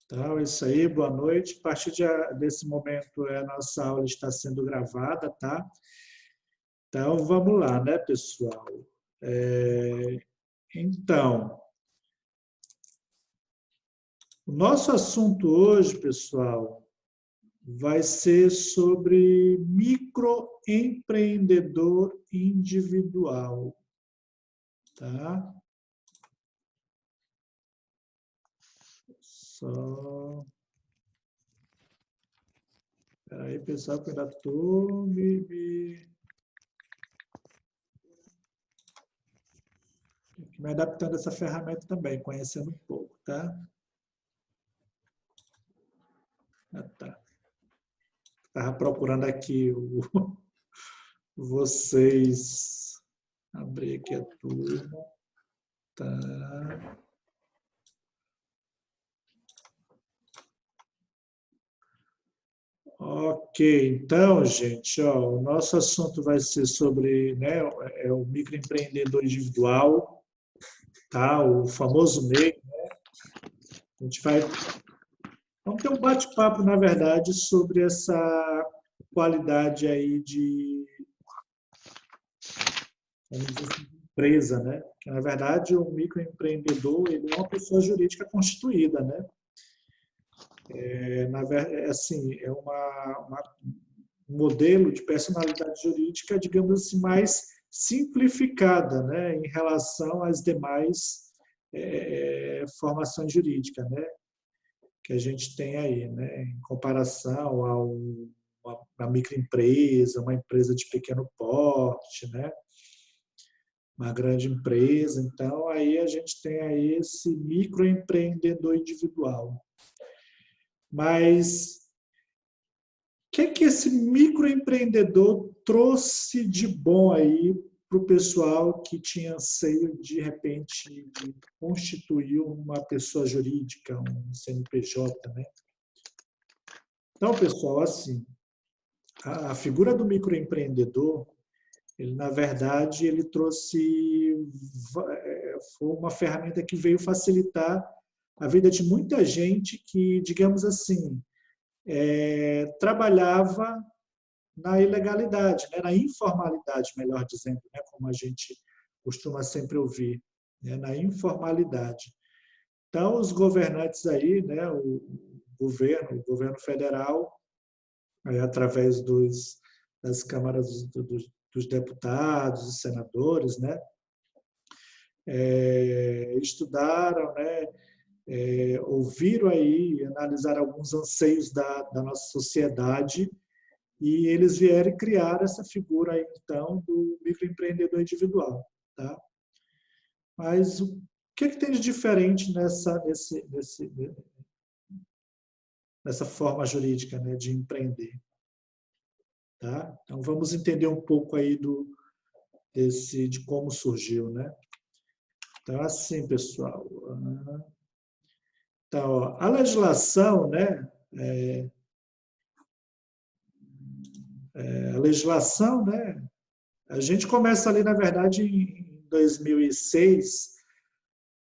Então, é isso aí, boa noite. A partir desse momento, a nossa aula está sendo gravada, tá? Então, vamos lá, né, pessoal? Então, o nosso assunto hoje, pessoal, vai ser sobre microempreendedor individual, tá? Só... Espera aí, pessoal, que eu ainda estou me adaptando a essa ferramenta também, conhecendo um pouco, tá? Ah, tá. Estava procurando aqui vocês. Abrir aqui a turma. Tá. Ok, então, gente, ó, o nosso assunto vai ser sobre, né, o microempreendedor individual, tá? O famoso MEI. A gente vai vamos ter um bate-papo, na verdade, sobre essa qualidade aí de, vamos dizer assim, de empresa, né? Que, na verdade, o microempreendedor ele é uma pessoa jurídica constituída, né? Assim, é um modelo de personalidade jurídica, digamos assim, mais simplificada, né, em relação às demais formações jurídicas, né, que a gente tem aí, né, em comparação a uma microempresa, uma empresa de pequeno porte, né, uma grande empresa. Então, aí a gente tem aí esse microempreendedor individual. Mas que esse microempreendedor trouxe de bom aí para o pessoal que tinha anseio de repente constituir uma pessoa jurídica, um CNPJ, né? Então, pessoal, assim, a figura do microempreendedor, ele na verdade ele trouxe foi uma ferramenta que veio facilitar a vida de muita gente que, digamos assim, trabalhava na ilegalidade, né? Na informalidade, melhor dizendo, né? Como a gente costuma sempre ouvir, né? Na informalidade. Então, os governantes aí, né? O governo federal, aí, através das câmaras dos deputados e senadores, né? Estudaram, né? Ouviram aí, analisaram alguns anseios da nossa sociedade e eles vieram criar essa figura aí, então, do microempreendedor individual. Tá? Mas o que tem de diferente nessa forma jurídica, né, de empreender? Tá? Então, vamos entender um pouco aí de como surgiu. Né? Então, assim, pessoal. Então, ó, a legislação, né, a legislação, né, a gente começa ali, na verdade, em 2006,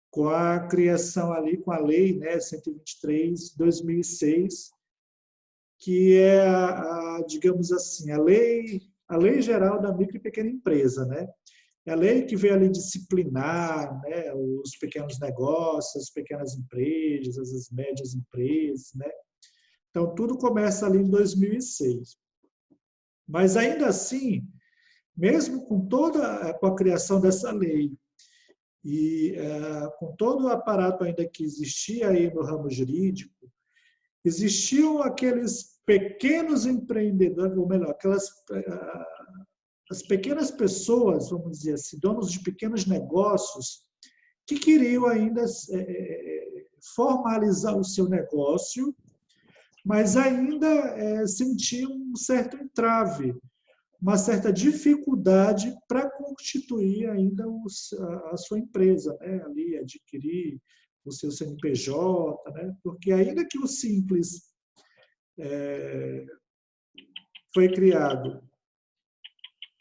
com a criação ali, com a lei, né, 123 de 2006, que é, digamos assim, a lei geral da micro e pequena empresa, né? É a lei que veio ali disciplinar, né, os pequenos negócios, as pequenas empresas, as médias empresas, né? Então, tudo começa ali em 2006. Mas, ainda assim, mesmo com a criação dessa lei, e com todo o aparato ainda que existia aí no ramo jurídico, existiam aqueles pequenos empreendedores, ou melhor, as pequenas pessoas, vamos dizer assim, donos de pequenos negócios, que queriam ainda formalizar o seu negócio, mas ainda sentiam um certo entrave, uma certa dificuldade para constituir ainda a sua empresa, né? Ali adquirir o seu CNPJ, né? Porque ainda que o Simples foi criado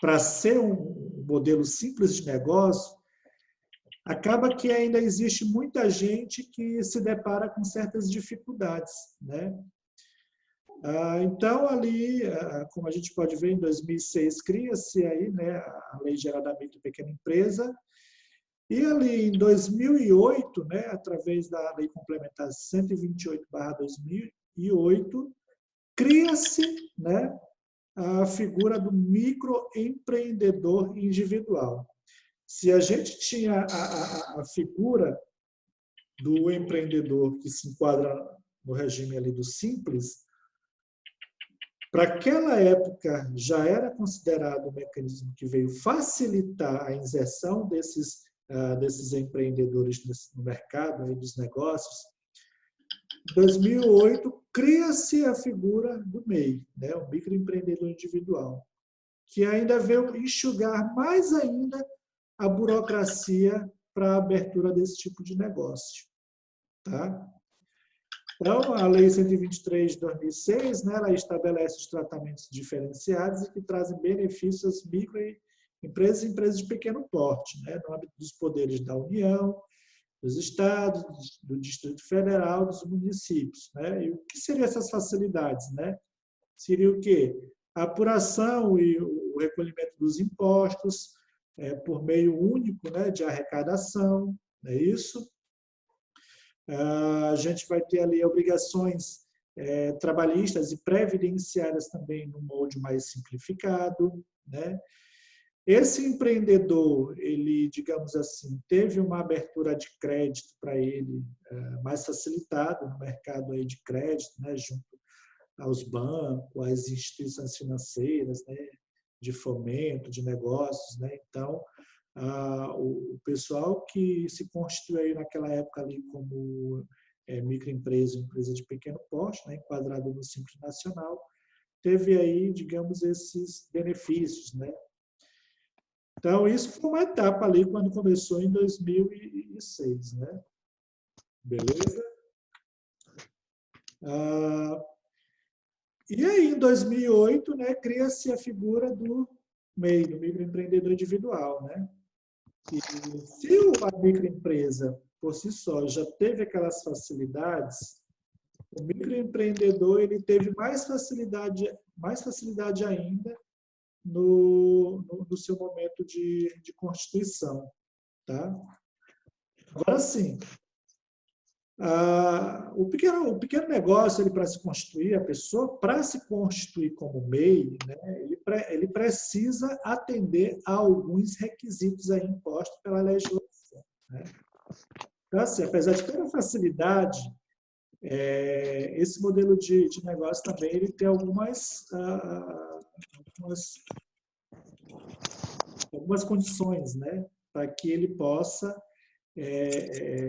para ser um modelo simples de negócio, acaba que ainda existe muita gente que se depara com certas dificuldades, né? Então, ali, como a gente pode ver, em 2006 cria-se aí, né, a Lei Geral da Micro e Pequena Empresa, e ali em 2008, né, através da Lei Complementar 128/2008, cria-se, né, a figura do microempreendedor individual. Se a gente tinha a figura do empreendedor que se enquadra no regime ali do simples, para aquela época já era considerado um mecanismo que veio facilitar a inserção desses empreendedores no mercado, aí dos negócios. Em 2008, cria-se a figura do MEI, né, o microempreendedor individual, que ainda veio enxugar mais ainda a burocracia para a abertura desse tipo de negócio. Tá? Então, a Lei 123 de 2006, né, ela estabelece os tratamentos diferenciados e que trazem benefícios às microempresas e empresas de pequeno porte, né, no âmbito dos poderes da União, dos estados, do Distrito Federal, dos municípios. Né? E o que seriam essas facilidades? Né? Seria o quê? A apuração e o recolhimento dos impostos por meio único, né, de arrecadação, não é isso? A gente vai ter ali obrigações trabalhistas e previdenciárias também no molde mais simplificado, né? Esse empreendedor, ele, digamos assim, teve uma abertura de crédito para ele mais facilitada no mercado aí de crédito, né, junto aos bancos, às instituições financeiras, né, de fomento, de negócios, né? Então, o pessoal que se constituiu naquela época ali como microempresa, empresa de pequeno porte, né, enquadrado no Simples Nacional, teve aí, digamos, esses benefícios, né? Então, isso foi uma etapa ali quando começou em 2006, né? Beleza? E aí, em 2008, né, cria-se a figura do MEI, do microempreendedor individual, né? E se a microempresa, por si só, já teve aquelas facilidades, o microempreendedor ele teve mais facilidade ainda no seu momento de constituição. Tá? Agora, sim, o pequeno negócio, para se constituir, a pessoa, para se constituir como MEI, né, ele precisa atender a alguns requisitos aí impostos pela legislação. Né? Então, assim, apesar de toda a facilidade, esse modelo de negócio também ele tem algumas condições, né, para que ele possa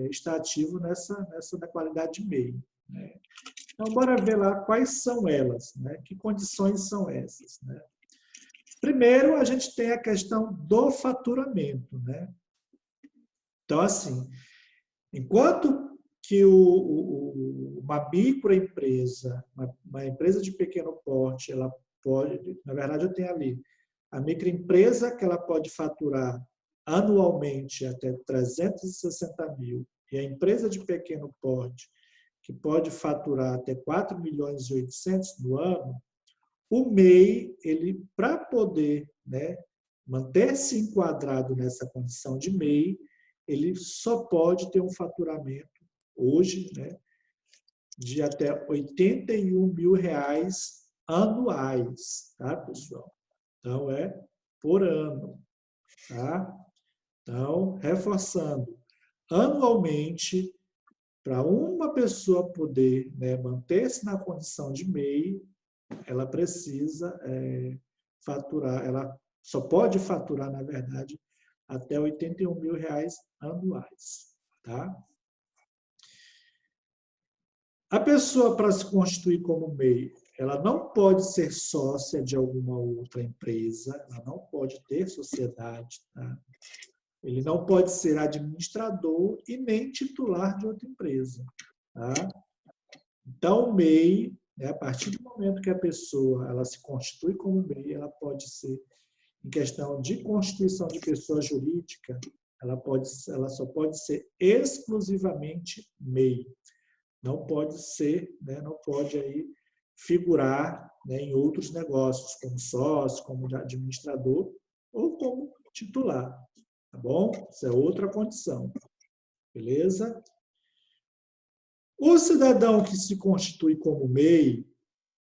estar ativo nessa da qualidade de MEI. Né? Então, bora ver lá quais são elas, né? Que condições são essas. Né? Primeiro, a gente tem a questão do faturamento. Né? Então, assim, enquanto que uma microempresa, uma empresa de pequeno porte, ela pode, na verdade, eu tenho ali a microempresa que ela pode faturar anualmente até 360 mil, e a empresa de pequeno porte, que pode faturar até 4 milhões e 800 no ano, o MEI, ele, para poder, né, manter-se enquadrado nessa condição de MEI, ele só pode ter um faturamento, hoje, né, de até R$ 81 mil anuais, tá, pessoal? Então, por ano, tá? Então, reforçando, anualmente, para uma pessoa poder, né, manter-se na condição de MEI, ela precisa faturar, ela só pode faturar, na verdade, até R$ 81 mil anuais. Tá? A pessoa, para se constituir como MEI, ela não pode ser sócia de alguma outra empresa, ela não pode ter sociedade, tá? Ele não pode ser administrador e nem titular de outra empresa. Tá? Então, o MEI, né, a partir do momento que a pessoa ela se constitui como MEI, ela pode ser, em questão de constituição de pessoa jurídica, ela só pode ser exclusivamente MEI. Não pode ser, né, não pode aí figurar, né, em outros negócios, como sócio, como administrador ou como titular, tá bom? Isso é outra condição, beleza? O cidadão que se constitui como MEI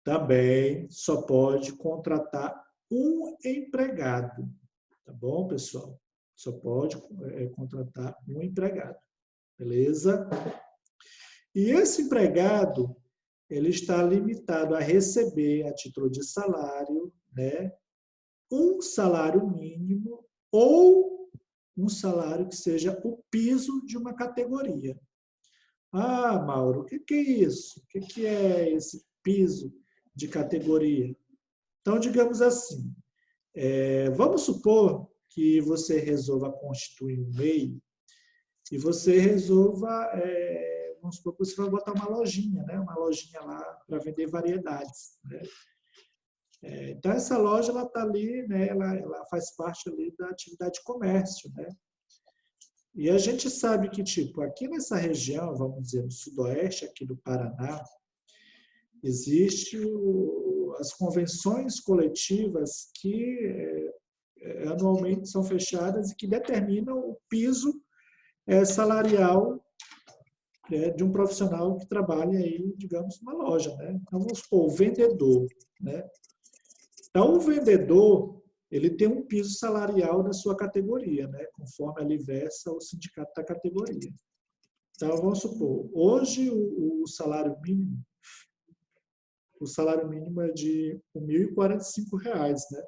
também só pode contratar um empregado, tá bom, pessoal? Só pode contratar um empregado, beleza? E esse empregado, ele está limitado a receber, a título de salário, né, um salário mínimo ou um salário que seja o piso de uma categoria. Ah, Mauro, o que é isso? O que é esse piso de categoria? Então, digamos assim, vamos supor que você resolva constituir um MEI e você resolva, vamos supor que você vai botar uma lojinha, né? Uma lojinha lá para vender variedades, né? Então, essa loja ela está ali, né? Ela faz parte ali da atividade de comércio, né? E a gente sabe que, tipo, aqui nessa região, vamos dizer, no sudoeste, aqui do Paraná, existe as convenções coletivas que anualmente são fechadas e que determinam o piso salarial de um profissional que trabalha aí, digamos, numa loja, né? Então, vamos supor, o vendedor, né? Então, o vendedor, ele tem um piso salarial da sua categoria, né? Conforme ele versa o sindicato da categoria. Então, vamos supor, hoje o salário mínimo é de R$ 1.045, né?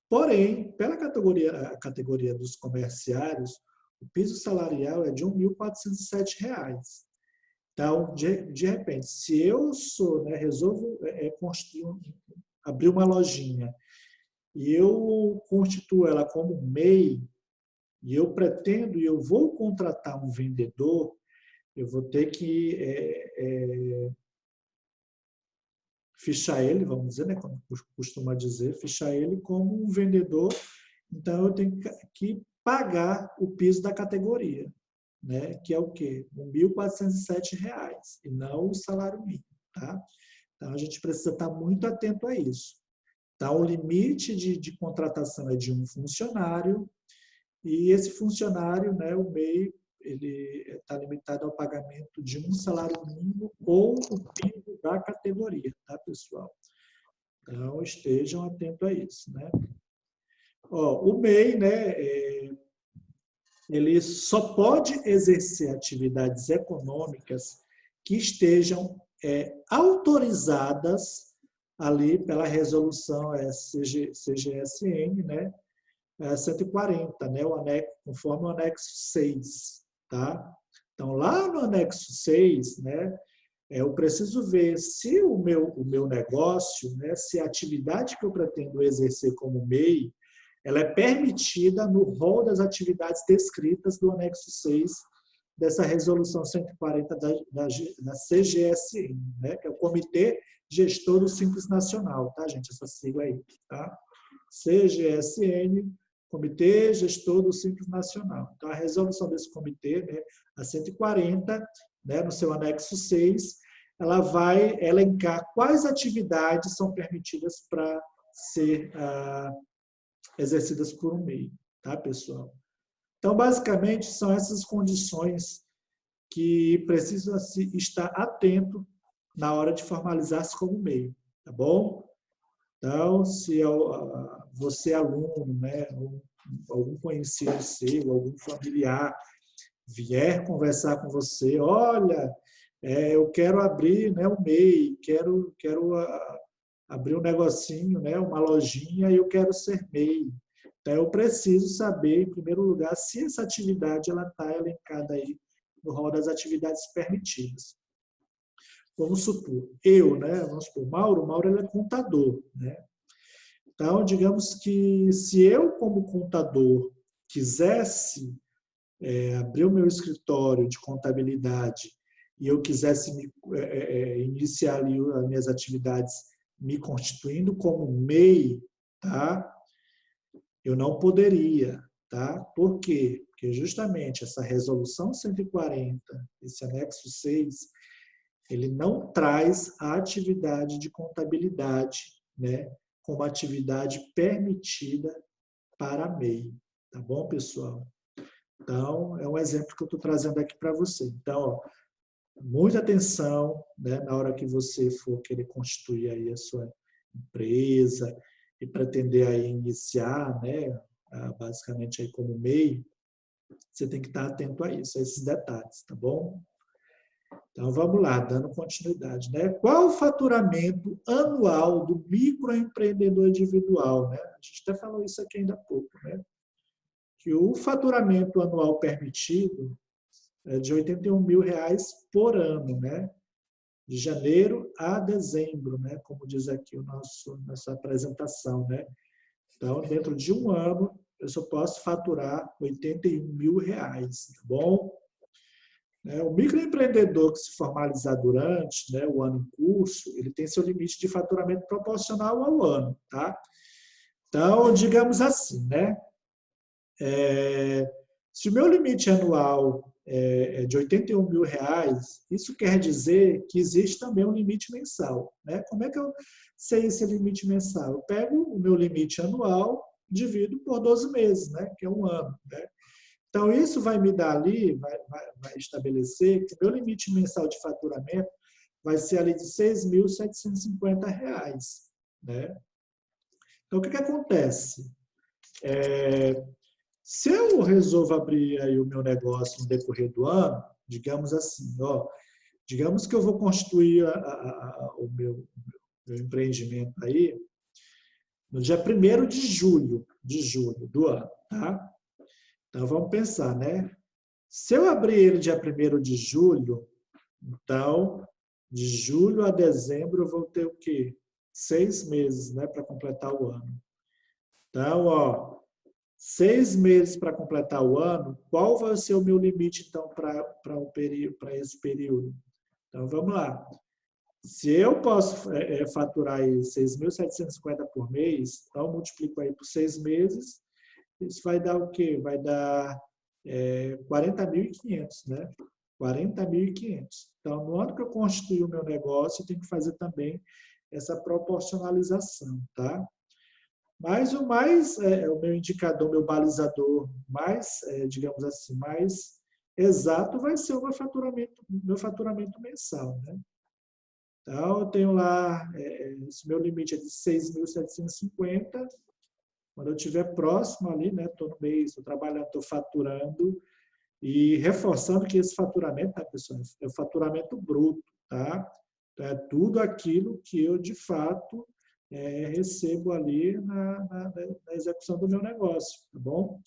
Porém, pela categoria dos comerciários, o piso salarial é de R$ 1.407. Então, de repente, se eu resolvo abrir uma lojinha e eu constituo ela como MEI, e eu pretendo e eu vou contratar um vendedor, eu vou ter que fichar ele, vamos dizer, né, como costuma dizer, fichar ele como um vendedor, então eu tenho que pagar o piso da categoria, né, que é o quê? R$ 1.407, e não o salário mínimo, tá? Então, a gente precisa estar muito atento a isso. Então, o limite de contratação é de um funcionário, e esse funcionário, né, o MEI, ele está limitado ao pagamento de um salário mínimo ou o piso da categoria, tá, pessoal? Então, estejam atentos a isso, né? Ó, o MEI, né, ele só pode exercer atividades econômicas que estejam autorizadas ali pela resolução CGSN, né, 140, né, conforme o anexo 6, tá? Então, lá no anexo 6, né, eu preciso ver se o meu negócio, né, se a atividade que eu pretendo exercer como MEI, ela é permitida no rol das atividades descritas do anexo 6 dessa resolução 140 da CGSN, né, que é o Comitê Gestor do Simples Nacional, tá, gente? Essa sigla aí, tá? CGSN, Comitê Gestor do Simples Nacional. Então, a resolução desse comitê, né, a 140, né, no seu anexo 6, ela vai elencar quais atividades são permitidas para ser exercidas por um MEI, tá, pessoal? Então, basicamente, são essas condições que precisa estar atento na hora de formalizar-se como MEI, tá bom? Então, se você é aluno, né, ou algum conhecido seu, algum familiar vier conversar com você, olha, eu quero abrir, né, um MEI, quero abrir um negocinho, né, uma lojinha, e eu quero ser MEI. Então, eu preciso saber, em primeiro lugar, se essa atividade está elencada aí no rol das atividades permitidas. Vamos supor, vamos supor, Mauro ele é contador, né? Então, digamos que se eu, como contador, quisesse abrir o meu escritório de contabilidade e eu quisesse iniciar ali as minhas atividades me constituindo como MEI, tá? Eu não poderia. tá? Por quê? Porque justamente essa resolução 140, esse anexo 6, ele não traz a atividade de contabilidade, né, como atividade permitida para a MEI, tá bom, pessoal? Então, é um exemplo que eu estou trazendo aqui para você. Então, ó, muita atenção, né, na hora que você for querer constituir aí a sua empresa e pretender aí iniciar, né, basicamente aí como MEI, você tem que estar atento a isso, a esses detalhes, tá bom? Então, vamos lá, dando continuidade, né? Qual o faturamento anual do microempreendedor individual, né? A gente até falou isso aqui ainda há pouco, né? Que o faturamento anual permitido é de R$ 81.000 por ano, né? De janeiro a dezembro, né? Como diz aqui nossa apresentação, né? Então, dentro de um ano, eu só posso faturar R$ 81.000, tá bom? O microempreendedor que se formalizar durante, né, o ano em curso, ele tem seu limite de faturamento proporcional ao ano, tá? Então, digamos assim, né? Se o meu limite anual é de R$ 81.000, isso quer dizer que existe também um limite mensal, né? Como é que eu sei esse limite mensal? Eu pego o meu limite anual, divido por 12 meses, né? Que é um ano, né? Então, isso vai me dar ali, vai estabelecer que o meu limite mensal de faturamento vai ser ali de R$ 6.750, né? Então, o que acontece? Se eu resolvo abrir aí o meu negócio no decorrer do ano, digamos assim, ó, digamos que eu vou constituir o meu empreendimento aí no dia 1º de julho do ano, tá? Então, vamos pensar, né? Se eu abrir ele dia 1º de julho, então, de julho a dezembro, eu vou ter o quê? 6 meses, né, para completar o ano. Então, ó, 6 meses para completar o ano, qual vai ser o meu limite, então, para esse período? Então, vamos lá. Se eu posso faturar aí 6.750 por mês, então, eu multiplico aí por 6 meses, isso vai dar o quê? Vai dar 40.500, né? 40.500. Então, no ano que eu constituir o meu negócio, eu tenho que fazer também essa proporcionalização, tá? Mas o meu indicador, meu balizador mais, digamos assim, mais exato vai ser o meu faturamento mensal, né? Então, eu tenho lá, esse meu limite é de 6.750. Quando eu estiver próximo ali, né? Estou no mês, estou trabalhando, estou faturando, e reforçando que esse faturamento, tá, pessoal, é o faturamento bruto, tá? Então, é tudo aquilo que eu, de fato, recebo ali na execução do meu negócio, tá bom?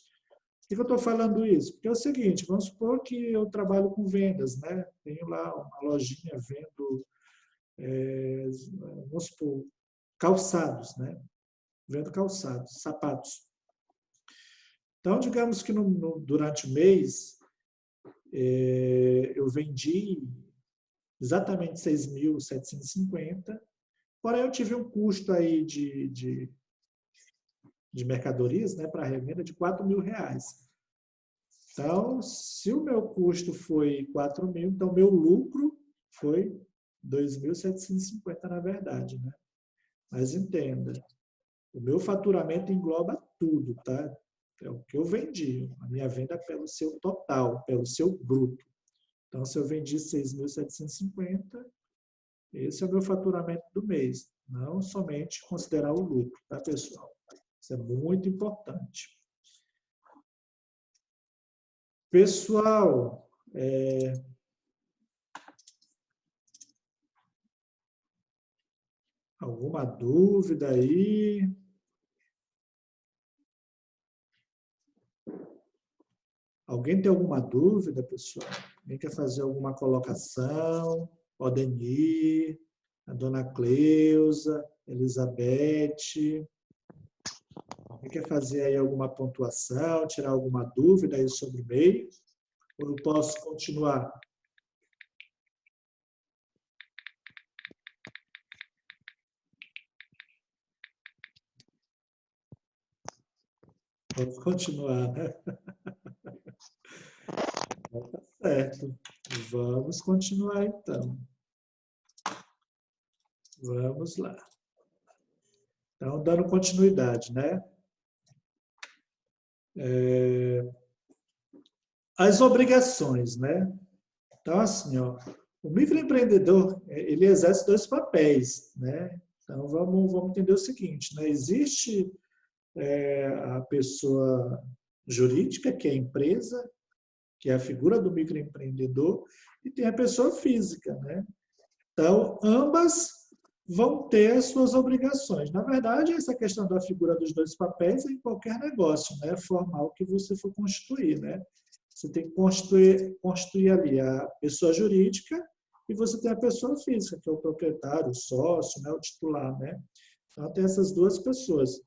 Por que eu estou falando isso? Porque é o seguinte, vamos supor que eu trabalho com vendas, né? Tenho lá uma lojinha vendo, vamos supor, calçados, né? Vendo calçados, sapatos. Então, digamos que durante o mês, eu vendi exatamente 6.750, porém eu tive um custo aí de mercadorias, né, para revenda de R$ 4.000. Então, se o meu custo foi 4.000, então meu lucro foi 2.750 na verdade, né? Mas entenda, o meu faturamento engloba tudo, tá? É o que eu vendi, a minha venda é pelo seu total, pelo seu bruto. Então, se eu vendi 6.750, esse é o meu faturamento do mês. Não somente considerar o lucro, tá, pessoal? Isso é muito importante. Pessoal, alguma dúvida aí? Alguém tem alguma dúvida, pessoal? Alguém quer fazer alguma colocação? Podem ir. A dona Cleusa, Elizabeth. Alguém quer fazer aí alguma pontuação, tirar alguma dúvida aí sobre o MEI? Ou eu posso continuar? Vamos continuar, né? Então, tá certo. Vamos continuar, então. Vamos lá. Então, dando continuidade, né? As obrigações, né? Então, assim, ó, o microempreendedor, ele exerce dois papéis, né? Então, vamos entender o seguinte, né? Existe a pessoa jurídica, que é a empresa, que é a figura do microempreendedor, e tem a pessoa física, né? Então, ambas vão ter as suas obrigações. Na verdade, essa questão da figura dos dois papéis é em qualquer negócio, né, formal que você for constituir, né? Você tem que construir ali a pessoa jurídica e você tem a pessoa física, que é o proprietário, o sócio, né, o titular, né? Então, tem essas duas pessoas.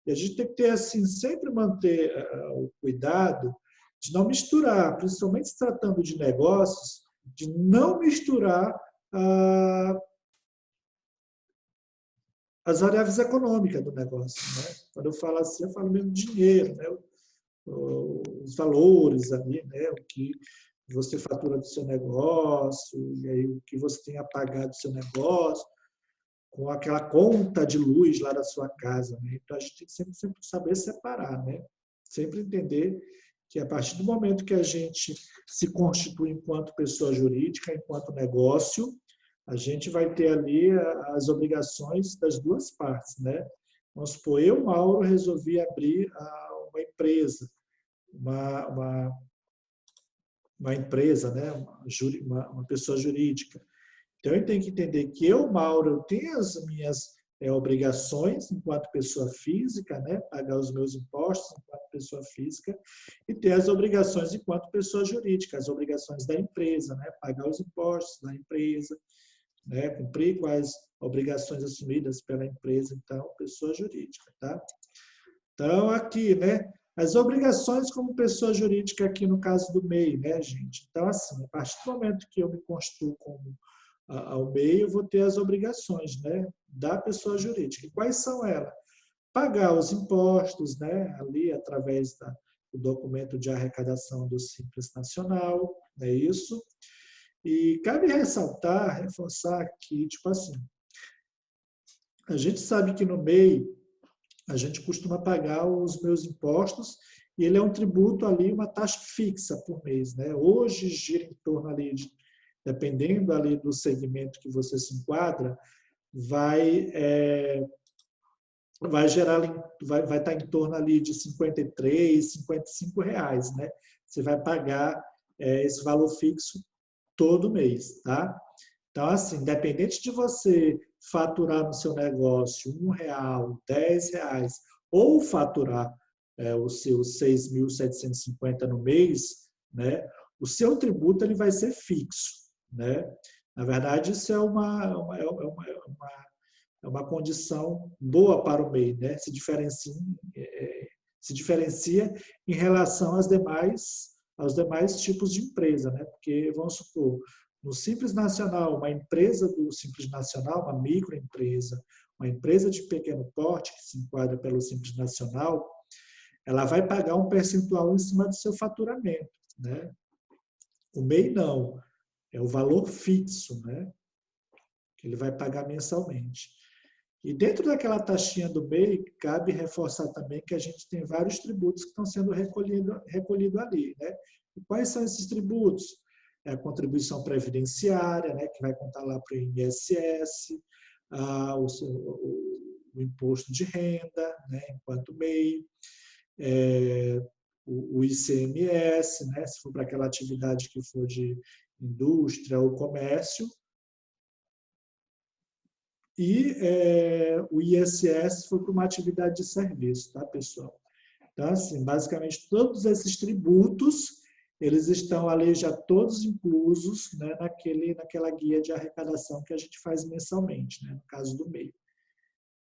E a gente tem que ter, assim, sempre manter o cuidado de não misturar, principalmente se tratando de negócios, de não misturar ah, as variáveis econômicas do negócio. Né? Quando eu falo assim, eu falo mesmo dinheiro, né? Os valores ali, né? O que você fatura do seu negócio, e aí o que você tem a pagar do seu negócio, com aquela conta de luz lá da sua casa. Né? Então, a gente tem que sempre saber separar, né? Sempre entender que a partir do momento que a gente se constitui enquanto pessoa jurídica, enquanto negócio, a gente vai ter ali as obrigações das duas partes, né? Vamos supor, eu, Mauro, resolvi abrir uma empresa, uma, uma, uma empresa, né? Uma pessoa jurídica. Então, eu tenho que entender que eu, Mauro, eu tenho as minhas obrigações enquanto pessoa física, né? Pagar os meus impostos enquanto pessoa física, e ter as obrigações enquanto pessoa jurídica, as obrigações da empresa, né? Pagar os impostos da empresa, né? Cumprir com as obrigações assumidas pela empresa, então, pessoa jurídica, tá? Então, aqui, né? As obrigações como pessoa jurídica aqui no caso do MEI, né, gente? Então, assim, a partir do momento que eu me constituo como ao MEI, eu vou ter as obrigações, né, da pessoa jurídica. E quais são elas? Pagar os impostos, né, ali através do documento de arrecadação do Simples Nacional, é isso. E cabe ressaltar, reforçar que, tipo assim, a gente sabe que no MEI a gente costuma pagar os meus impostos e ele é um tributo ali, uma taxa fixa por mês, né? Hoje gira em torno ali de, dependendo ali do segmento que você se enquadra, vai vai gerar vai estar em torno ali de 53, 55 reais, né? Você vai pagar esse valor fixo todo mês, tá? Então, assim, independente de você faturar no seu negócio R$ 1, R$ 10, ou faturar os seus 6.750 no mês, né, o seu tributo ele vai ser fixo. Né? Na verdade, isso é uma condição boa para o MEI, né? Se diferencia em relação aos demais tipos de empresa, né? Porque, vamos supor, no Simples Nacional, uma empresa do Simples Nacional, uma microempresa, uma empresa de pequeno porte que se enquadra pelo Simples Nacional, ela vai pagar um percentual em cima do seu faturamento, né? O MEI não, é o valor fixo, né? Que ele vai pagar mensalmente. E dentro daquela taxinha do MEI, cabe reforçar também que a gente tem vários tributos que estão sendo recolhidos ali. Né? E quais são esses tributos? É a contribuição previdenciária, né, que vai contar lá para o INSS, o imposto de renda, né, enquanto MEI, o ICMS, né, se for para aquela atividade que for de indústria ou comércio, e o ISS foi para uma atividade de serviço, tá, pessoal? Então, assim, basicamente, todos esses tributos, eles estão ali já todos inclusos, né, naquela guia de arrecadação que a gente faz mensalmente, né, no caso do MEI.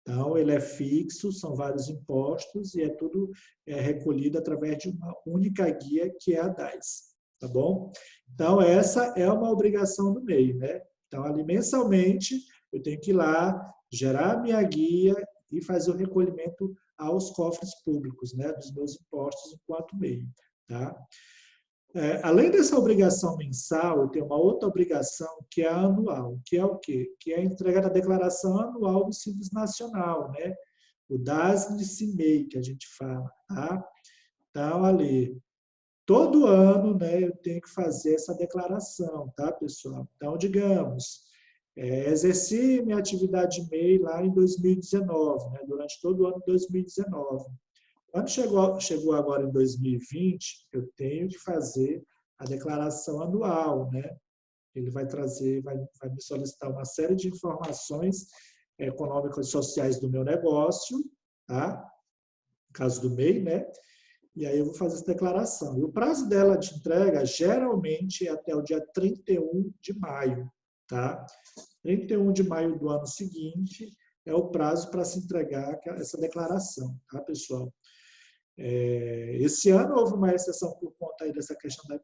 Então, ele é fixo, são vários impostos e é tudo recolhido através de uma única guia, que é a DAS, tá bom? Então, essa é uma obrigação do MEI, né? Então, ali mensalmente, eu tenho que ir lá, gerar a minha guia e fazer o recolhimento aos cofres públicos, né, dos meus impostos enquanto MEI. Tá? Além dessa obrigação mensal, eu tenho uma outra obrigação que é a anual, que é o quê? Que é a entrega da declaração anual do Simples Nacional, né? O DAS-NICMEI, que a gente fala. Tá? Então, ali, todo ano, né, eu tenho que fazer essa declaração, tá, pessoal? Então, digamos, exerci minha atividade MEI lá em 2019, né, durante todo o ano de 2019. Quando chegou agora em 2020, eu tenho que fazer a declaração anual, né? Ele vai trazer, vai me solicitar uma série de informações econômicas e sociais do meu negócio, tá? No caso do MEI, né? E aí eu vou fazer essa declaração. E o prazo dela de entrega, geralmente, é até o dia 31 de maio, tá? 31 de maio do ano seguinte é o prazo para se entregar essa declaração, tá, pessoal? Esse ano houve uma exceção por conta aí dessa questão da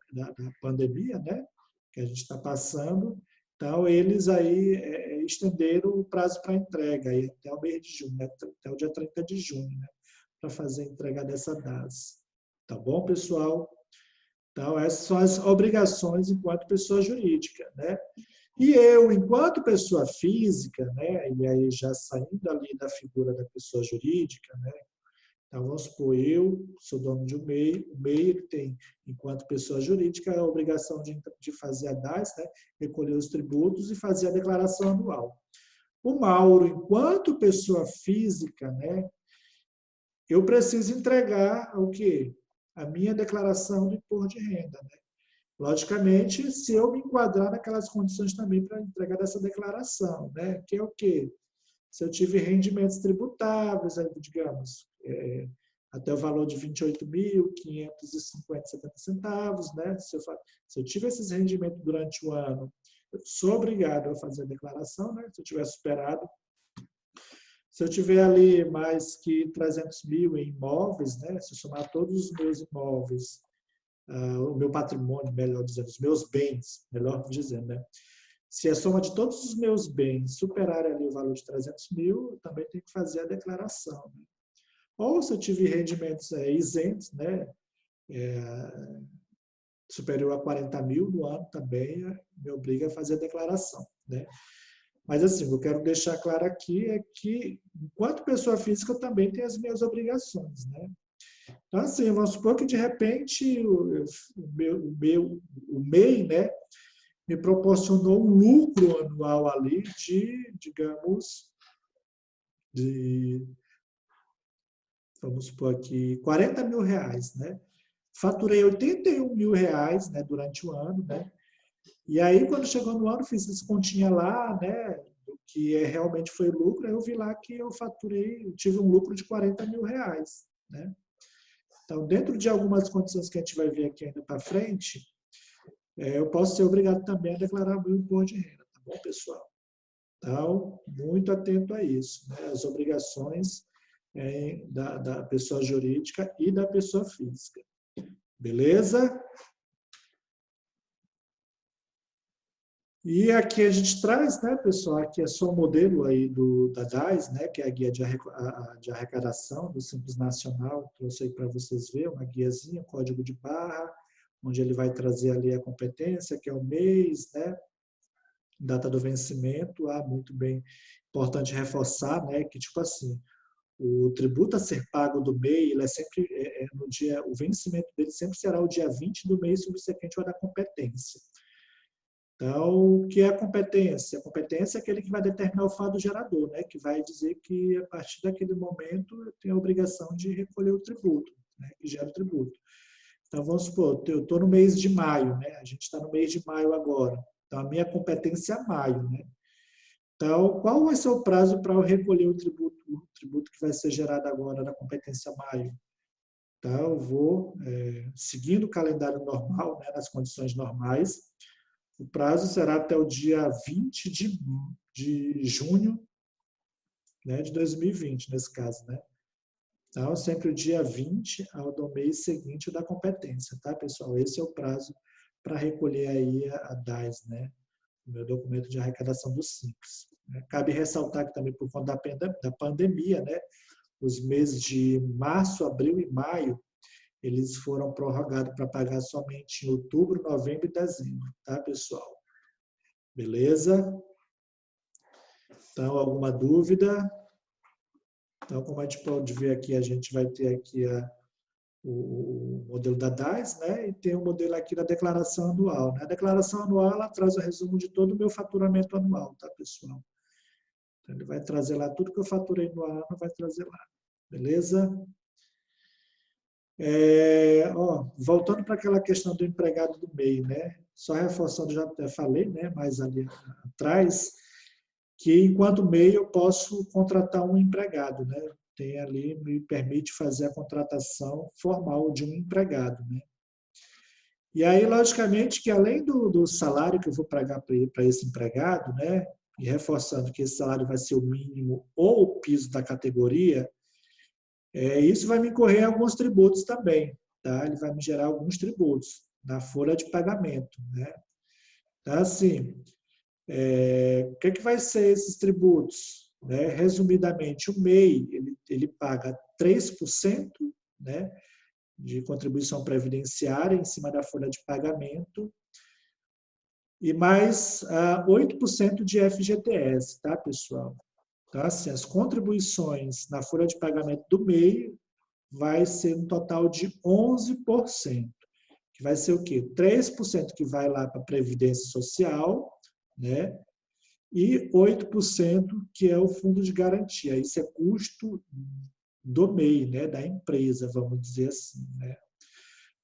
pandemia, né, que a gente está passando. Então, eles aí estenderam o prazo para entrega aí até o mês de junho, né, até o dia 30 de junho, né, para fazer a entrega dessa DAS. Tá bom, pessoal? Então, essas são as obrigações enquanto pessoa jurídica, né? E eu, enquanto pessoa física, né, e aí já saindo ali da figura da pessoa jurídica, né, então, vamos supor, eu sou dono de um MEI, o MEI ele tem, enquanto pessoa jurídica, a obrigação de fazer a DAS, né, recolher os tributos e fazer a declaração anual. O Mauro, enquanto pessoa física, né, eu preciso entregar o quê? A minha declaração de imposto de renda. Né? Logicamente, se eu me enquadrar naquelas condições também para entregar dessa declaração, né, que é o quê? Se eu tive rendimentos tributáveis, digamos, até o valor de R$ 28.550,70, né? Se eu tive esses rendimentos durante o ano, eu sou obrigado a fazer a declaração, né? Se eu tiver superado. Se eu tiver ali mais que 300 mil em imóveis, né? Se eu somar todos os meus imóveis, o meu patrimônio, melhor dizendo, os meus bens, melhor dizendo, né? Se a soma de todos os meus bens superar ali o valor de 300 mil, eu também tenho que fazer a declaração. Né? Ou se eu tive rendimentos isentos, né, superior a 40 mil no ano, também me obriga a fazer a declaração. Né? Mas, assim, o que eu quero deixar claro aqui é que, enquanto pessoa física, eu também tenho as minhas obrigações. Né? Então, assim, vamos supor que, de repente, o MEI, né, me proporcionou um lucro anual ali de, digamos, vamos supor aqui, 40 mil reais, né? Faturei 81 mil reais, né, durante o ano, né? E aí, quando chegou no ano, fiz essa continha lá, né, do que realmente foi lucro, aí eu vi lá que eu tive um lucro de 40 mil reais, né? Então, dentro de algumas condições que a gente vai ver aqui ainda para frente, eu posso ser obrigado também a declarar o meu imposto de renda, tá bom, pessoal? Então, muito atento a isso, né? As obrigações da pessoa jurídica e da pessoa física. Beleza? E aqui a gente traz, né, pessoal, aqui é só o modelo aí da DAS, né, que é a guia de arrecadação do Simples Nacional, trouxe aí para vocês verem, uma guiazinha, código de barra, onde ele vai trazer ali a competência, que é o mês, né, data do vencimento, muito bem, importante reforçar, né, que tipo assim, o tributo a ser pago do MEI, ele é sempre no dia, o vencimento dele sempre será o dia 20 do mês subsequente ao da competência. Então, o que é a competência? A competência é aquele que vai determinar o fato gerador, né, que vai dizer que a partir daquele momento eu tenho a obrigação de recolher o tributo, né, que gera o tributo. Então, vamos supor, eu estou no mês de maio, né, a gente está no mês de maio agora. Então, a minha competência é maio, né? Então, qual vai ser o prazo para eu recolher o tributo que vai ser gerado agora na competência maio? Então, eu vou, seguindo o calendário normal, né, nas condições normais, o prazo será até o dia 20 de junho, né, de 2020, nesse caso. Né? Então, sempre o dia 20 do mês seguinte da competência, tá, pessoal? Esse é o prazo para recolher aí a DAS, né? O meu documento de arrecadação do Simples. Cabe ressaltar que também por conta da pandemia, né, os meses de março, abril e maio, eles foram prorrogados para pagar somente em outubro, novembro e dezembro, tá, pessoal? Beleza? Então, alguma dúvida? Então, como a gente pode ver aqui, a gente vai ter aqui o modelo da DAS, né? E tem o modelo aqui da declaração anual, né? A declaração anual, ela traz o resumo de todo o meu faturamento anual, tá, pessoal? Então, ele vai trazer lá tudo que eu faturei no ano, vai trazer lá. Beleza? Voltando para aquela questão do empregado do MEI, né? Só reforçando, já até falei, né? Mais ali atrás, que enquanto MEI eu posso contratar um empregado, né? Tem ali, me permite fazer a contratação formal de um empregado, né? E aí, logicamente, que além do salário que eu vou pagar para esse empregado, né? E reforçando que esse salário vai ser o mínimo ou o piso da categoria, isso vai me incorrer alguns tributos também, tá? Ele vai me gerar alguns tributos na folha de pagamento, né? Então, assim, o que vai ser esses tributos? Né? Resumidamente, o MEI, ele paga 3%, né, de contribuição previdenciária em cima da folha de pagamento e mais 8% de FGTS, tá, pessoal? Então, assim, as contribuições na folha de pagamento do MEI vai ser um total de 11%, que vai ser o quê? 3% que vai lá para a Previdência Social, né? E 8% que é o fundo de garantia. Isso é custo do MEI, né? Da empresa, vamos dizer assim, né?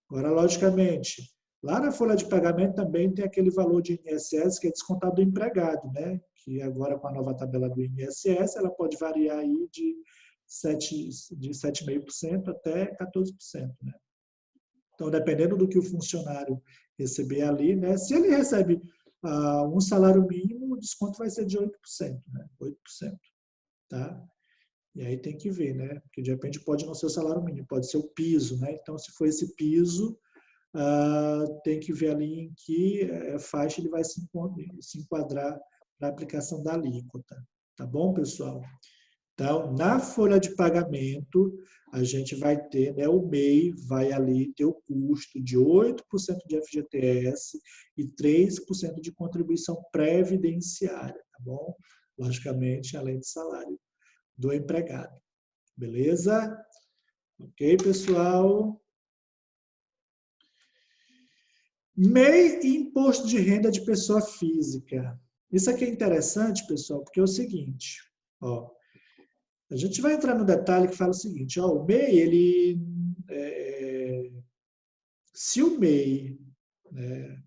Agora, logicamente, lá na folha de pagamento também tem aquele valor de INSS que é descontado do empregado, né? Que agora com a nova tabela do INSS, ela pode variar aí de 7,5% até 14%, né? Então, dependendo do que o funcionário receber ali, né? Se ele recebe um salário mínimo, o desconto vai ser de 8%, né? 8%, tá? E aí tem que ver, né? Porque de repente pode não ser o salário mínimo, pode ser o piso, né? Então, se for esse piso, tem que ver ali em que faixa ele vai se enquadrar para a aplicação da alíquota. Tá bom, pessoal? Então, na folha de pagamento, a gente vai ter, né, o MEI vai ali ter o custo de 8% de FGTS e 3% de contribuição previdenciária, tá bom? Logicamente, além do salário do empregado. Beleza? Ok, pessoal? MEI e imposto de renda de pessoa física. Isso aqui é interessante, pessoal, porque é o seguinte, ó, a gente vai entrar no detalhe que fala o seguinte, ó, o MEI, ele, se o MEI, né,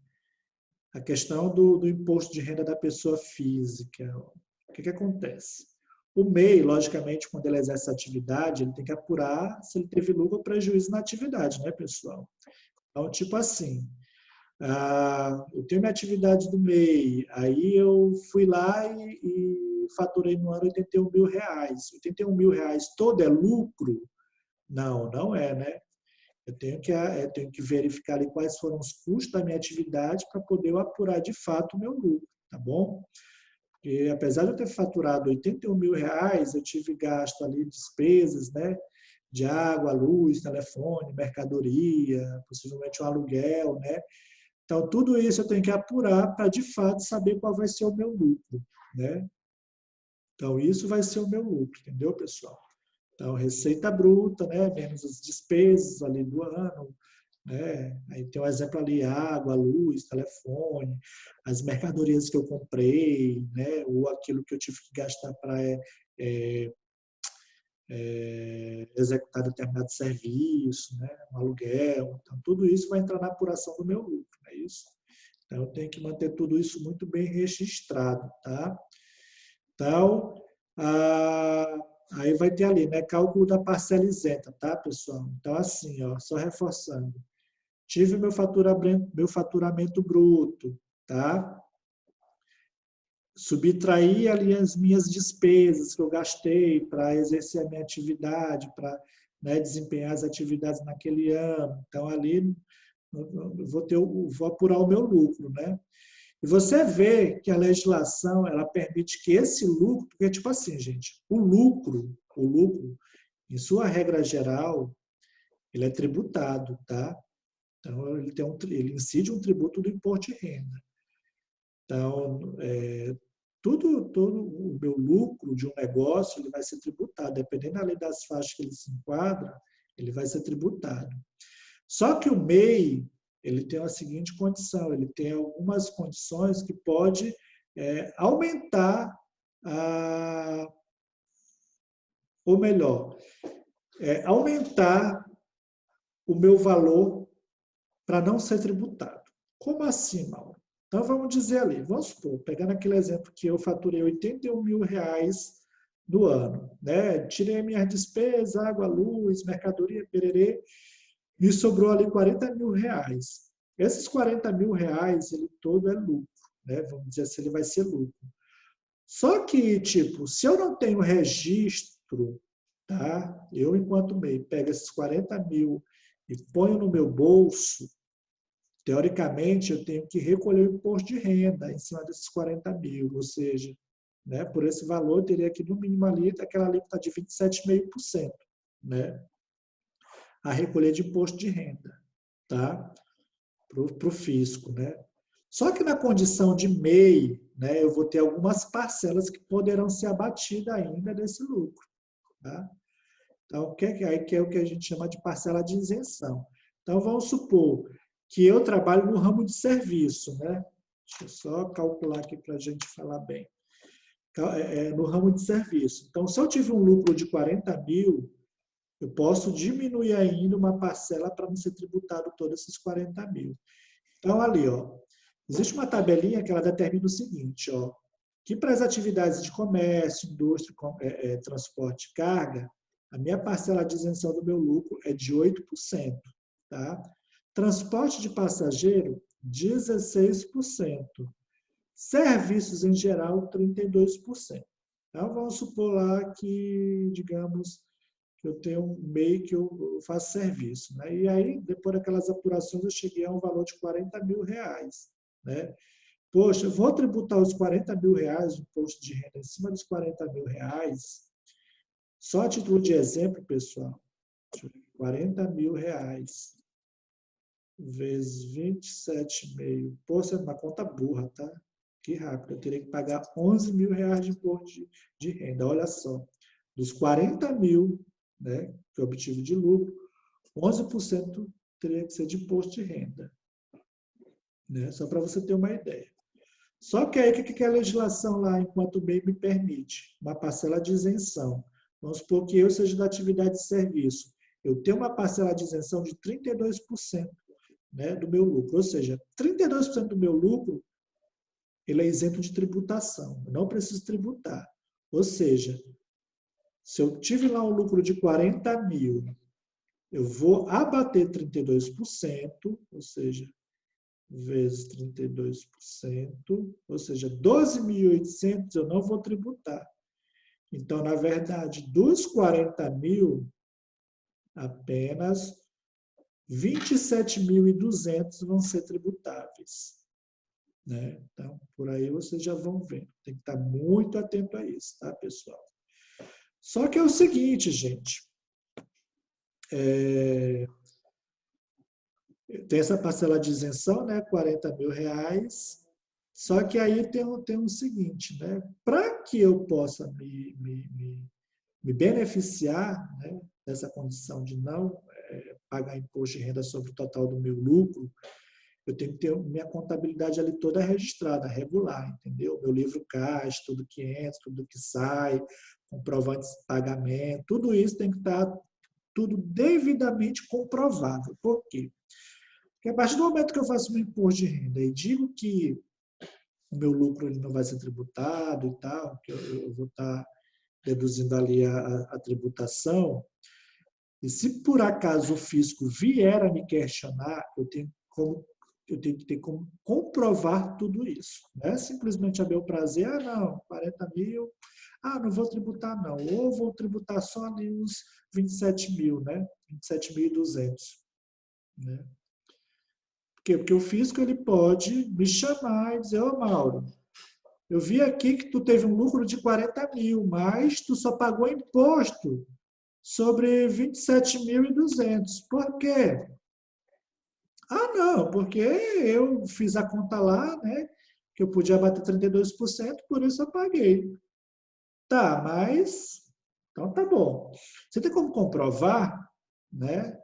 a questão do imposto de renda da pessoa física, ó, o que acontece? O MEI, logicamente, quando ele exerce a atividade, ele tem que apurar se ele teve lucro ou prejuízo na atividade, né, pessoal? Então, tipo assim, eu tenho minha atividade do MEI, aí eu fui lá e faturei no ano R$ 81.000. R$ 81.000 todo é lucro? Não, não é, né? Eu tenho que verificar ali quais foram os custos da minha atividade para poder eu apurar de fato o meu lucro, tá bom? Porque apesar de eu ter faturado R$ 81.000, eu tive gasto ali, despesas, né? De água, luz, telefone, mercadoria, possivelmente um aluguel, né? Então, tudo isso eu tenho que apurar para, de fato, saber qual vai ser o meu lucro, né? Então, isso vai ser o meu lucro, entendeu, pessoal? Então, receita bruta, né? Menos as despesas ali do ano, né? Aí tem um exemplo ali, água, luz, telefone, as mercadorias que eu comprei, né? Ou aquilo que eu tive que gastar para executar determinado serviço, né? Um aluguel. Então, tudo isso vai entrar na apuração do meu lucro, não é isso? Então, eu tenho que manter tudo isso muito bem registrado, tá? Então, aí vai ter ali, né? Cálculo da parcela isenta, tá, pessoal? Então, assim, ó, só reforçando. Tive meu faturamento bruto, tá? Subtraí ali as minhas despesas que eu gastei para exercer a minha atividade, para, né, desempenhar as atividades naquele ano. Então, ali vou apurar o meu lucro, né? E você vê que a legislação ela permite que esse lucro, porque tipo assim, gente, o lucro em sua regra geral, ele é tributado, tá? Então, ele incide um tributo do imposto de renda. Então, todo o meu lucro de um negócio ele vai ser tributado. Dependendo da lei das faixas que ele se enquadra, ele vai ser tributado. Só que o MEI, ele tem a seguinte condição, ele tem algumas condições que pode aumentar, ou melhor, aumentar o meu valor para não ser tributado. Como assim, Mauro? Então, vamos dizer ali, vamos supor, pegando aquele exemplo que eu faturei R$81 mil no ano, né? Tirei minhas despesas, água, luz, mercadoria, pererê, me sobrou ali R$40 mil. Esses R$40 mil, ele todo é lucro, né? Vamos dizer assim, ele vai ser lucro. Só que, tipo, se eu não tenho registro, tá? Eu, enquanto MEI, pego esses R$40 mil e ponho no meu bolso, teoricamente, eu tenho que recolher o imposto de renda em cima desses R$40 mil, ou seja, né, por esse valor, eu teria que, no mínimo, ali, aquela alíquota de 27,5%, né, a recolher de imposto de renda, tá? Para o fisco, né? Só que na condição de MEI, né, eu vou ter algumas parcelas que poderão ser abatidas ainda desse lucro, tá? Então, que é o que a gente chama de parcela de isenção. Então, vamos supor que eu trabalho no ramo de serviço, né? Deixa eu só calcular aqui para a gente falar bem. No ramo de serviço. Então, se eu tive um lucro de R$40 mil, eu posso diminuir ainda uma parcela para não ser tributado todos esses R$40 mil. Então, ali, ó, existe uma tabelinha que ela determina o seguinte, ó, que para as atividades de comércio, indústria, transporte e carga, a minha parcela de isenção do meu lucro é de 8%. Tá? Transporte de passageiro, 16%. Serviços em geral, 32%. Então, vamos supor lá que, digamos, que eu tenho um MEI que eu faço serviço. Né? E aí, depois daquelas apurações, eu cheguei a um valor de R$40 mil. Né? Poxa, eu vou tributar os R$40 mil de imposto de renda em cima dos R$40 mil. Só a título de exemplo, pessoal, R$40 mil vezes 27,5. Poxa, é uma conta burra, tá? Que rápido. Eu teria que pagar R$11 mil de imposto de renda. Olha só. Dos R$40 mil, né, que eu obtive de lucro, 11% teria que ser de imposto de renda. Né? Só para você ter uma ideia. Só que aí, o que a legislação lá, enquanto bem me permite? Uma parcela de isenção. Vamos supor que eu seja da atividade de serviço. Eu tenho uma parcela de isenção de 32%, né, do meu lucro. Ou seja, 32% do meu lucro ele é isento de tributação. Eu não preciso tributar. Ou seja, se eu tive lá um lucro de R$40 mil, eu vou abater 32%, ou seja, vezes 32%, ou seja, 12.800 eu não vou tributar. Então, na verdade, dos 40 mil, apenas 27.200 vão ser tributáveis. Né? Então, por aí vocês já vão vendo. Tem que estar muito atento a isso, tá, pessoal? Só que é o seguinte, gente. Tem essa parcela de isenção, né? R$40 mil. Só que aí tem o seguinte, né? Para que eu possa me beneficiar, né, dessa condição de não pagar imposto de renda sobre o total do meu lucro, eu tenho que ter minha contabilidade ali toda registrada, regular, entendeu? Meu livro caixa, tudo que entra, tudo que sai, comprovantes de pagamento, tudo isso tem que estar tudo devidamente comprovado. Por quê? Porque a partir do momento que eu faço meu imposto de renda e digo que o meu lucro ele não vai ser tributado e tal, que eu vou estar deduzindo ali a tributação, e se por acaso o fisco vier a me questionar, eu tenho que ter como comprovar tudo isso. Não é simplesmente a meu prazer, não, 40 mil, não vou tributar não, ou vou tributar só ali uns 27 mil, né? 27.200. Né? Por quê? Porque o fisco ele pode me chamar e dizer, ô Mauro, eu vi aqui que tu teve um lucro de 40 mil, mas tu só pagou imposto sobre 27.200. Por quê? Ah, não, porque eu fiz a conta lá, né, que eu podia bater 32%, por isso eu paguei. Tá, mas então tá bom. Você tem como comprovar, né,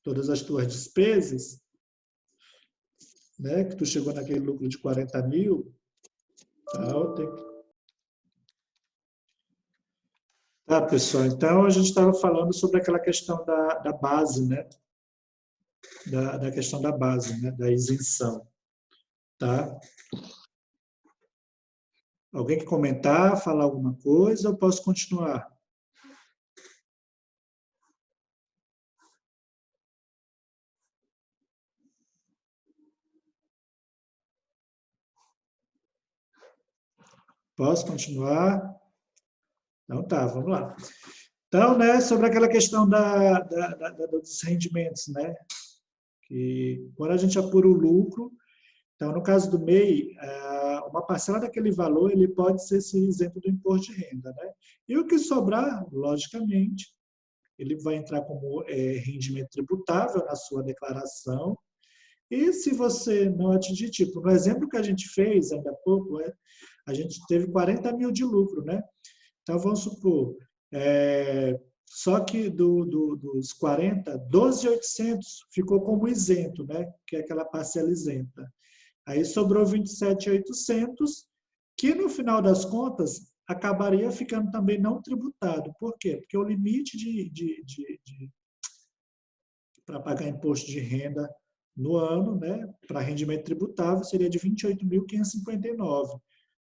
todas as tuas despesas, né, que tu chegou naquele lucro de 40 mil? Tal, Tá, pessoal. Então a gente estava falando sobre aquela questão da base, né, da questão da base, né, da isenção, tá? Alguém quer comentar, falar alguma coisa, ou posso continuar? Posso continuar? Então tá, vamos lá. Então, né, sobre aquela questão dos rendimentos, né? Que quando a gente apura o lucro, então no caso do MEI, uma parcela daquele valor ele pode ser isento do imposto de renda, né? E o que sobrar, logicamente, ele vai entrar como rendimento tributável na sua declaração. E se você não atingir, tipo, no exemplo que a gente fez ainda há pouco, a gente teve 40 mil de lucro, né? Então, vamos supor, só que dos 40, 12.800 ficou como isento, né? Que é aquela parcela isenta. Aí sobrou 27.800, que no final das contas acabaria ficando também não tributado. Por quê? Porque o limite para pagar imposto de renda no ano, né, para rendimento tributável, seria de 28.559.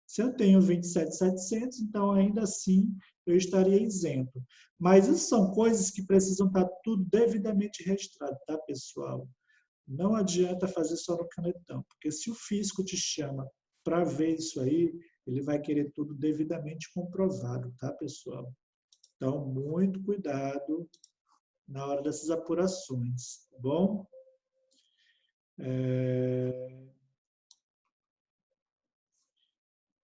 Se eu tenho 27.700, então ainda assim eu estaria isento. Mas isso são coisas que precisam estar tudo devidamente registrado, tá, pessoal? Não adianta fazer só no canetão, porque se o fisco te chama para ver isso aí, ele vai querer tudo devidamente comprovado, tá, pessoal? Então, muito cuidado na hora dessas apurações, tá bom?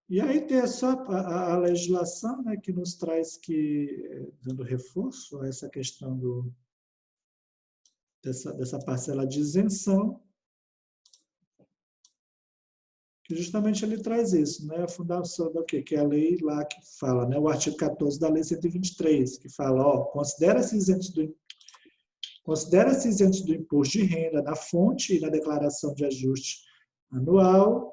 E aí tem só a legislação, né, que nos traz que, dando reforço a essa questão dessa parcela de isenção, que justamente ele traz isso, né, a fundação do quê? Que é a lei lá que fala, né, o artigo 14 da lei 123, que fala, ó, considera-se isentos do imposto de renda na fonte e na declaração de ajuste anual,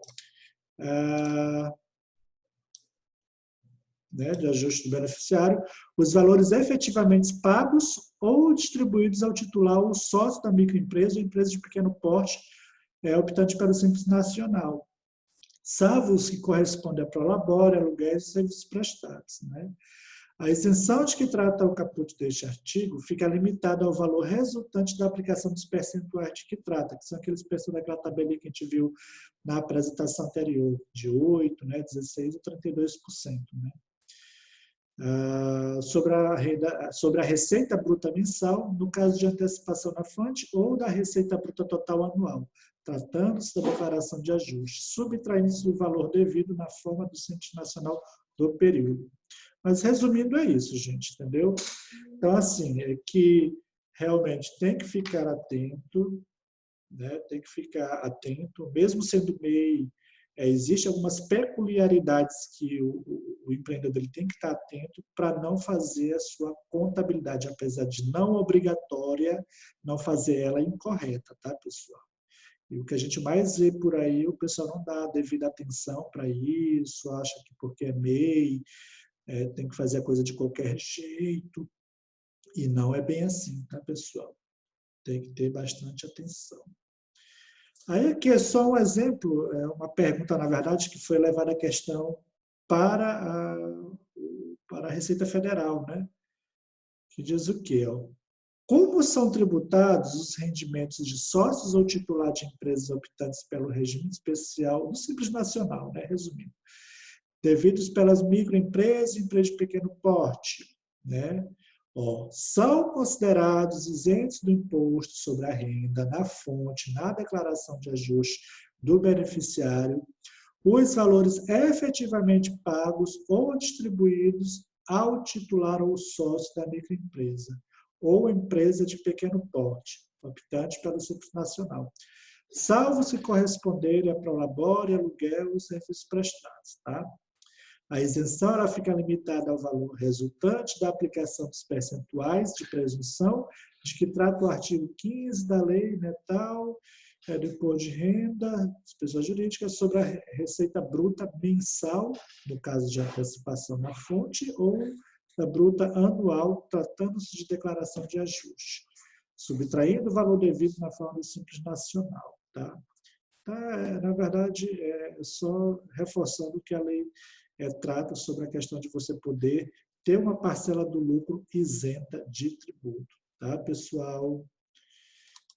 né, de ajuste do beneficiário, os valores efetivamente pagos ou distribuídos ao titular ou sócio da microempresa ou empresa de pequeno porte, optante pelo Simples Nacional, salvo os que correspondem a prolabore, aluguéis e serviços prestados. Né? A isenção de que trata o caput deste artigo fica limitada ao valor resultante da aplicação dos percentuais de que trata, que são aqueles percentuais daquela tabelinha que a gente viu na apresentação anterior, de 8%, né, 16% ou 32%. Né? Sobre a receita bruta mensal, no caso de antecipação na fonte, ou da receita bruta total anual, tratando-se da declaração de ajuste, subtraindo-se o valor devido na forma do Simples Nacional do período. Mas, resumindo, é isso, gente, entendeu? Então, assim, é que realmente tem que ficar atento, né? Tem que ficar atento, mesmo sendo MEI, existem algumas peculiaridades que o empreendedor ele tem que estar atento para não fazer a sua contabilidade, apesar de não obrigatória, não fazer ela incorreta, tá, pessoal? E o que a gente mais vê por aí, o pessoal não dá devida atenção para isso, acha que porque é MEI, tem que fazer a coisa de qualquer jeito, e não é bem assim, tá, pessoal? Tem que ter bastante atenção. Aí aqui é só um exemplo, uma pergunta, na verdade, que foi levada à questão para a Receita Federal, né? Que diz o quê? Ó? Como são tributados os rendimentos de sócios ou titular de empresas optantes pelo regime especial do Simples Nacional, né? Resumindo, devidos pelas microempresas e empresas de pequeno porte, né? Ó, são considerados isentos do imposto sobre a renda na fonte, na declaração de ajuste do beneficiário, os valores efetivamente pagos ou distribuídos ao titular ou sócio da microempresa ou empresa de pequeno porte, optante pelo Simples Nacional, salvo se corresponderem a prolabore, aluguel ou serviços prestados. Tá? A isenção ela fica limitada ao valor resultante da aplicação dos percentuais de presunção de que trata o artigo 15 da lei, né, tal, do imposto de renda das pessoas jurídicas sobre a receita bruta mensal, no caso de antecipação na fonte, ou da bruta anual, tratando-se de declaração de ajuste, subtraindo o valor devido na forma do Simples Nacional. Tá? Na verdade, é só reforçando que a lei trata sobre a questão de você poder ter uma parcela do lucro isenta de tributo. Tá, pessoal?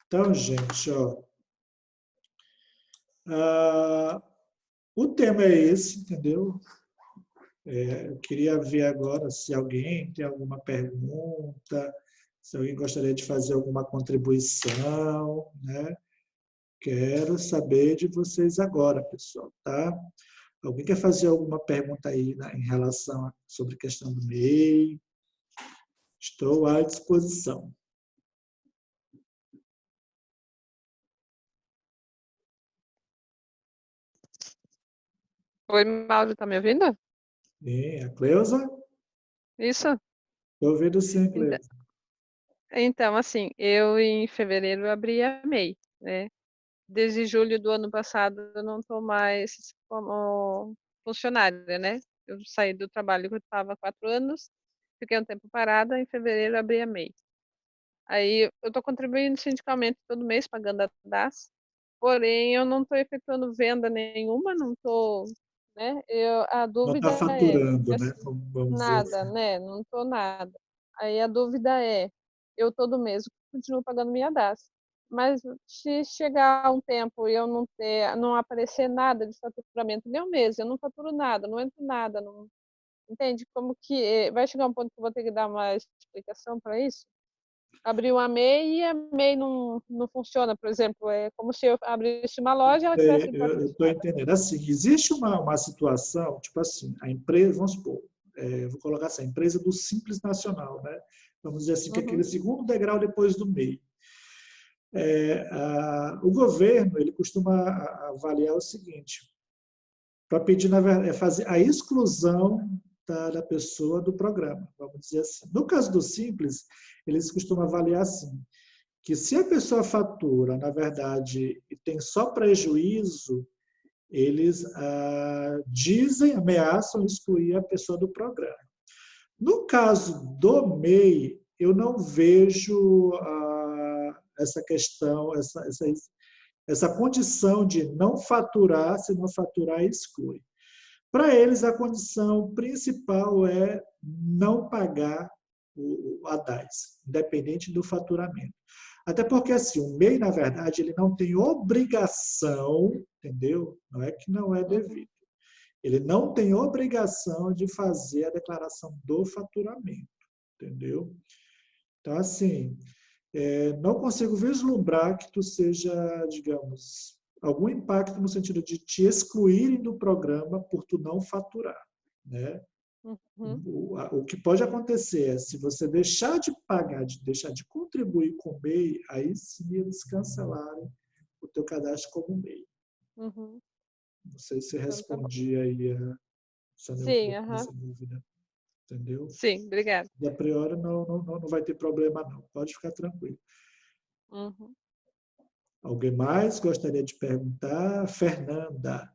Então, gente, ó, o tema é esse, entendeu? Eu queria ver agora se alguém tem alguma pergunta, se alguém gostaria de fazer alguma contribuição, né? Quero saber de vocês agora, pessoal, tá? Alguém quer fazer alguma pergunta aí, né, em relação sobre a questão do MEI? Estou à disposição. Oi, Mauro, tá me ouvindo? E a Cleusa? Isso? Estou ouvindo sim, Então, Cleusa. assim, eu em fevereiro abri a MEI, né? Desde julho do ano passado eu não estou mais como funcionária, né? Eu saí do trabalho que eu estava há 4 anos, fiquei um tempo parada, em fevereiro abri a MEI. Aí eu estou contribuindo sindicalmente todo mês, pagando a DAS, porém eu não estou efetuando venda nenhuma, não estou, né? A Não está dúvida é, faturando, né? Vamos dizer nada, assim. né? Não estou nada. Aí a dúvida é, eu todo mês continuo pagando minha DAS, mas se chegar um tempo e eu não aparecer nada de faturamento nem um mês, eu não faturo nada, não entro nada, não entende como que vai chegar um ponto que eu vou ter que dar uma explicação para isso? Abrir uma MEI e a MEI não funciona, por exemplo, é como se eu abrisse uma loja e ela tivesse de porta Eu estou fechada. entendendo. Assim, existe uma situação, tipo assim, a empresa, vamos supor, vou colocar assim, a empresa do Simples Nacional, né? Vamos dizer assim, que é aquele Uhum, segundo degrau depois do MEI. O governo, ele costuma avaliar o seguinte, para pedir, na verdade, fazer a exclusão da pessoa do programa, vamos dizer assim. No caso do Simples, eles costumam avaliar assim, que se a pessoa fatura, na verdade, e tem só prejuízo, eles dizem, ameaçam excluir a pessoa do programa. No caso do MEI, eu não vejo essa questão, essa condição de não faturar, se não faturar, exclui. Para eles, a condição principal é não pagar a DAS, independente do faturamento. Até porque, assim, o MEI, na verdade, ele não tem obrigação, entendeu? Não é que não é uhum, devido. Ele não tem obrigação de fazer a declaração do faturamento, entendeu? Então, assim, não consigo vislumbrar que tu seja, digamos, algum impacto no sentido de te excluírem do programa por tu não faturar, né? uhum, O que pode acontecer é, se você deixar de pagar, deixar de contribuir com o MEI, aí sim eles cancelarem o teu cadastro como MEI. uhum. Não sei se Então tá bom. respondi aí um Sim, pouco aham. dessa dúvida, entendeu? Sim, obrigada. E a priori não vai ter problema não, pode ficar tranquilo. Uhum. Alguém mais gostaria de perguntar? Fernanda.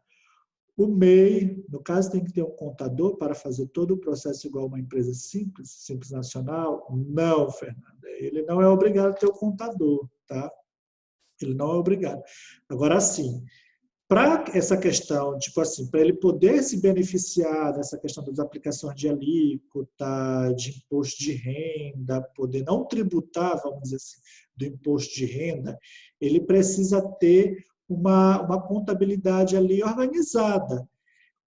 O MEI, no caso, tem que ter um contador para fazer todo o processo igual uma empresa simples, simples nacional? Não, Fernanda. Ele não é obrigado a ter o contador, tá? Ele não é obrigado. Agora, sim, para essa questão, tipo assim, para ele poder se beneficiar dessa questão das aplicações de alíquota, de imposto de renda, poder não tributar, vamos dizer assim, do imposto de renda, ele precisa ter uma contabilidade ali organizada.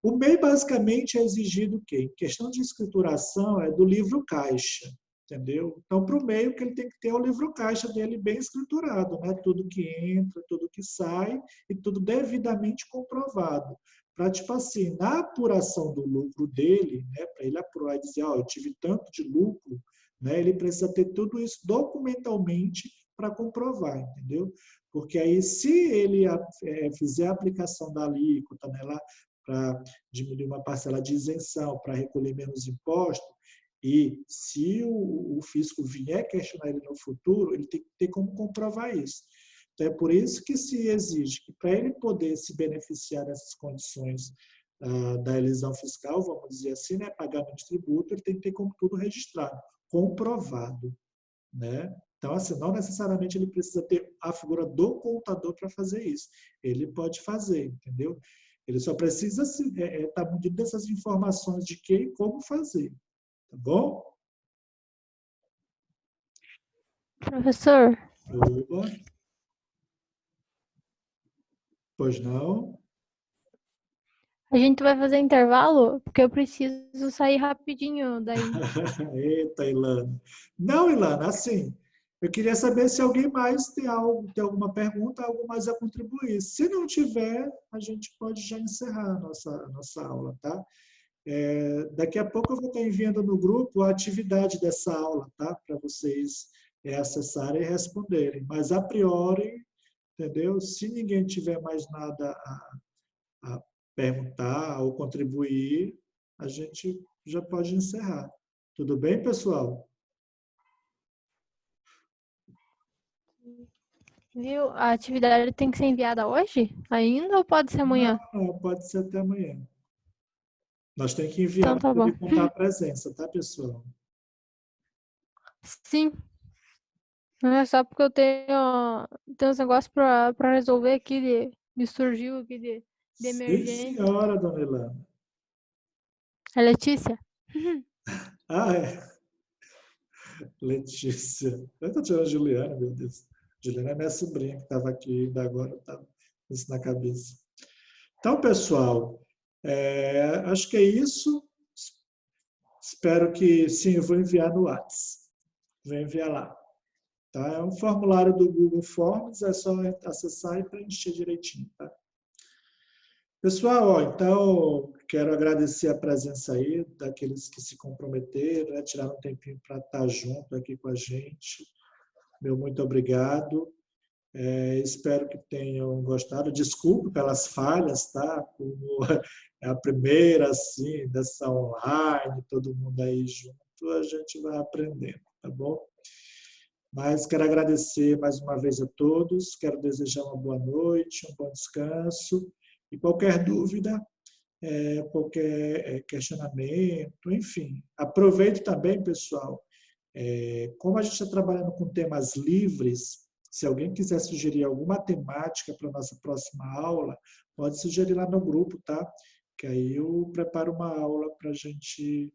O MEI basicamente é exigido o quê? Em questão de escrituração é do livro caixa, entendeu? Então, para o MEI, o que ele tem que ter é o livro caixa dele bem escriturado, né? Tudo que entra, tudo que sai e tudo devidamente comprovado. para, tipo assim, na apuração do lucro dele, né, para ele apurar e dizer, ó, eu tive tanto de lucro, né, ele precisa ter tudo isso documentalmente para comprovar, entendeu? Porque aí, se ele fizer a aplicação da alíquota, né, lá para diminuir uma parcela de isenção, para recolher menos imposto, e se o fisco vier questionar ele no futuro, ele tem que ter como comprovar isso. Então, é por isso que se exige que, para ele poder se beneficiar dessas condições da elisão fiscal, vamos dizer assim, né, pagamento de tributo, ele tem que ter como tudo registrado, comprovado, né? Então, assim, não necessariamente ele precisa ter a figura do contador para fazer isso. Ele pode fazer, entendeu? Ele só precisa estar munido dessas informações de que e como fazer, tá bom? Professor, Oba. Pois não? a gente vai fazer intervalo porque eu preciso sair rapidinho daí. Eita, Ilana. Não, Ilana, assim, eu queria saber se alguém mais tem alguma pergunta, algo mais a contribuir. Se não tiver, a gente pode já encerrar a nossa aula, tá? Daqui a pouco eu vou estar enviando no grupo a atividade dessa aula, tá? Para vocês acessarem e responderem. Mas, a priori, entendeu? Se ninguém tiver mais nada a perguntar ou contribuir, a gente já pode encerrar. Tudo bem, pessoal? Viu? A atividade tem que ser enviada hoje ainda ou pode ser amanhã? Não, pode ser até amanhã. Nós temos que enviar Então para tá bom. poder contar a presença, tá, pessoal? Sim. Não é só porque eu tenho uns negócios pra resolver aqui, me surgiu aqui de Sim, emergência. senhora, dona Ilana. É Letícia? Ah, é. Letícia. Eu estou tirando a Juliana, meu Deus. Juliana é minha sobrinha que estava aqui ainda agora, estava com isso na cabeça. Então, pessoal, acho que é isso. Espero que sim, eu vou enviar no WhatsApp. Vou enviar lá. Tá? É um formulário do Google Forms, é só acessar e preencher direitinho. Tá? Pessoal, ó, então quero agradecer a presença aí daqueles que se comprometeram, né, tiraram um tempinho para estar junto aqui com a gente. Meu muito obrigado. Espero que tenham gostado. Desculpe pelas falhas, tá? Como é a primeira, assim, dessa online, todo mundo aí junto, a gente vai aprendendo, tá bom? Mas quero agradecer mais uma vez a todos, quero desejar uma boa noite, um bom descanso, e qualquer dúvida, qualquer questionamento, enfim. Aproveito também, pessoal, como a gente está trabalhando com temas livres, se alguém quiser sugerir alguma temática para a nossa próxima aula, pode sugerir lá no grupo, tá? Que aí eu preparo uma aula para a gente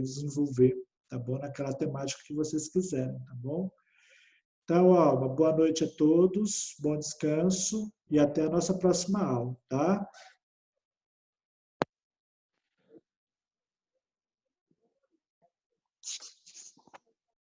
desenvolver, tá bom? Naquela temática que vocês quiserem, tá bom? Então, ó, uma boa noite a todos, bom descanso e até a nossa próxima aula, tá?